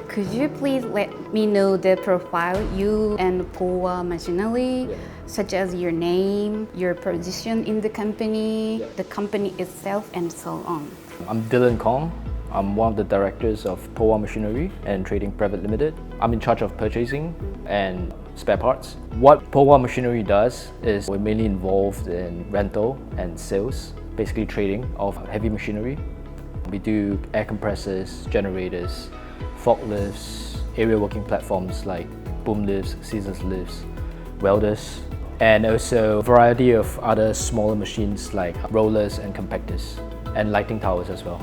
Could you please let me know the profile you and Powa Machinery, such as your name, your position in the company itself, and so on? I'm Dylan Kong. I'm one of the directors of Powa Machinery and Trading Private Limited. I'm in charge of purchasing and spare parts. What Powa Machinery does is we're mainly involved in rental and sales, basically trading of heavy machinery. We do air compressors, generators, forklifts, aerial working platforms like boom lifts, scissors lifts, welders, and also a variety of other smaller machines like rollers and compactors, and lighting towers as well.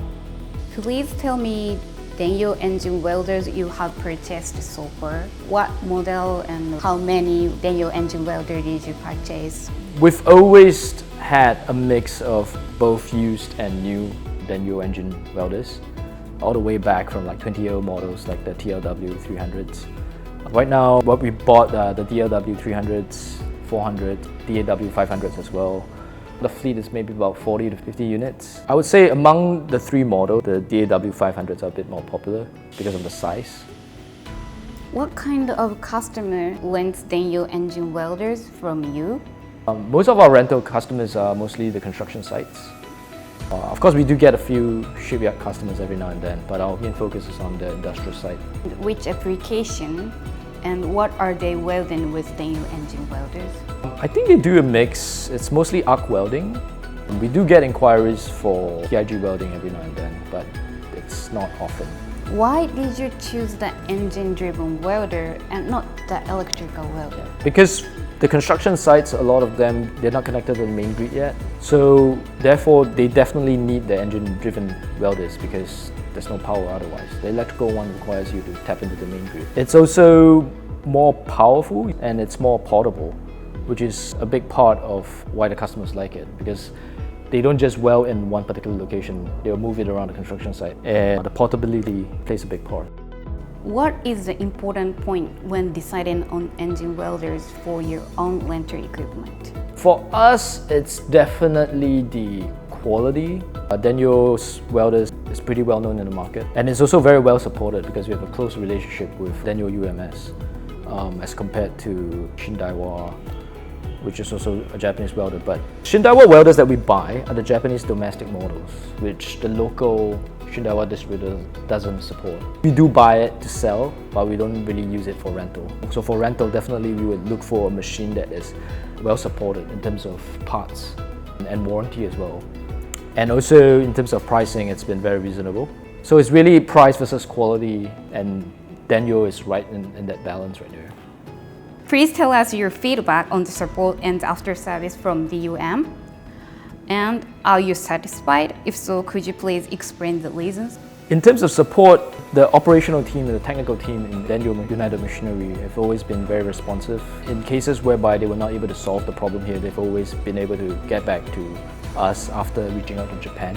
Please tell me Denyo engine welders you have purchased so far. What model and how many Denyo engine welders did you purchase? We've always had a mix of both used and new Denyo engine welders, all the way back from like 20-year-old models like the TLW 300s. Right now, what we bought the DLW 300s, 400, DAW 500s as well. The fleet is maybe about 40 to 50 units. I would say among the three models, the DAW 500s are a bit more popular because of the size. What kind of customer rents Denyo engine welders from you? Most of our rental customers are mostly the construction sites. Of course, we do get a few shipyard customers every now and then, but our main focus is on the industrial side. Which application and what are they welding with Denyo engine welders? I think they do a mix. It's mostly arc welding. We do get inquiries for TIG welding every now and then, but it's not often. Why did you choose the engine-driven welder and not the electrical welder? Because the construction sites, a lot of them, they're not connected to the main grid yet. So therefore, they definitely need the engine-driven welders because there's no power otherwise. The electrical one requires you to tap into the main grid. It's also more powerful and it's more portable, which is a big part of why the customers like it, because they don't just weld in one particular location, they'll move it around the construction site, and the portability plays a big part. What is the important point when deciding on engine welders for your own rental equipment? For us, it's definitely the quality. Denyo's welders is pretty well known in the market, and it's also very well supported because we have a close relationship with Denyo UMS as compared to Shindaiwa, which is also a Japanese welder. But Shindaiwa welders that we buy are the Japanese domestic models, which the local Shindaiwa distributor doesn't support. We do buy it to sell, but we don't really use it for rental. So for rental, definitely we would look for a machine that is well supported in terms of parts and warranty as well. And also in terms of pricing, it's been very reasonable. So it's really price versus quality, and Denyo is right in that balance right there. Please tell us your feedback on the support and after service from DUM. And are you satisfied? If so, could you please explain the reasons? In terms of support, the operational team and the technical team in Denyo United Machinery have always been very responsive. In cases whereby they were not able to solve the problem here, they've always been able to get back to us after reaching out to Japan.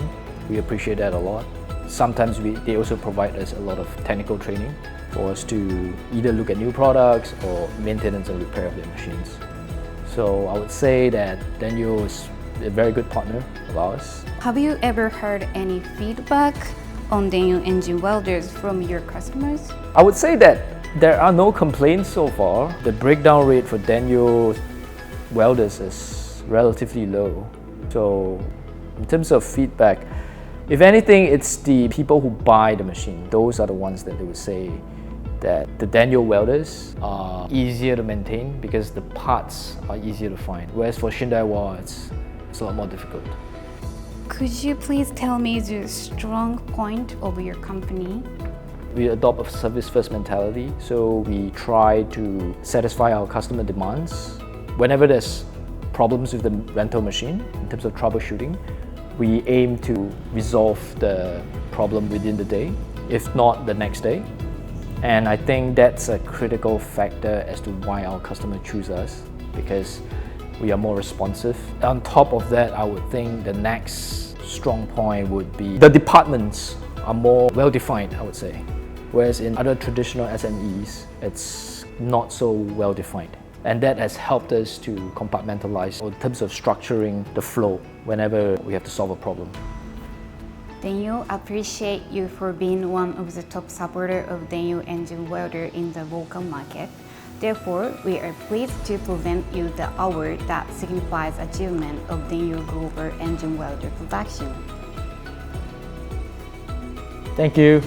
We appreciate that a lot. Sometimes they also provide us a lot of technical training for us to either look at new products or maintenance and repair of their machines. So I would say that Denyo is a very good partner of ours. Have you ever heard any feedback on Denyo engine welders from your customers? I would say that there are no complaints so far. The breakdown rate for Denyo welders is relatively low. So in terms of feedback, if anything, it's the people who buy the machine. Those are the ones that they would say that the Denyo welders are easier to maintain because the parts are easier to find. Whereas for Shindaiwa, it's a lot more difficult. Could you please tell me the strong point of your company? We adopt a service-first mentality, so we try to satisfy our customer demands. Whenever there's problems with the rental machine, in terms of troubleshooting, we aim to resolve the problem within the day, if not the next day. And I think that's a critical factor as to why our customers choose us, because we are more responsive. On top of that, I would think the next strong point would be the departments are more well-defined, I would say. Whereas in other traditional SMEs, it's not so well-defined. And that has helped us to compartmentalize in terms of structuring the flow whenever we have to solve a problem. Denyo appreciate you for being one of the top supporter of Denyo engine welder in the local market. Therefore, we are pleased to present you the award that signifies achievement of Denyo global engine welder production. Thank you.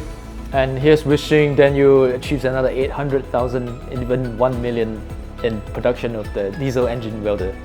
And here's wishing Denyo achieves another 800,000, even 1 million in production of the diesel engine welders.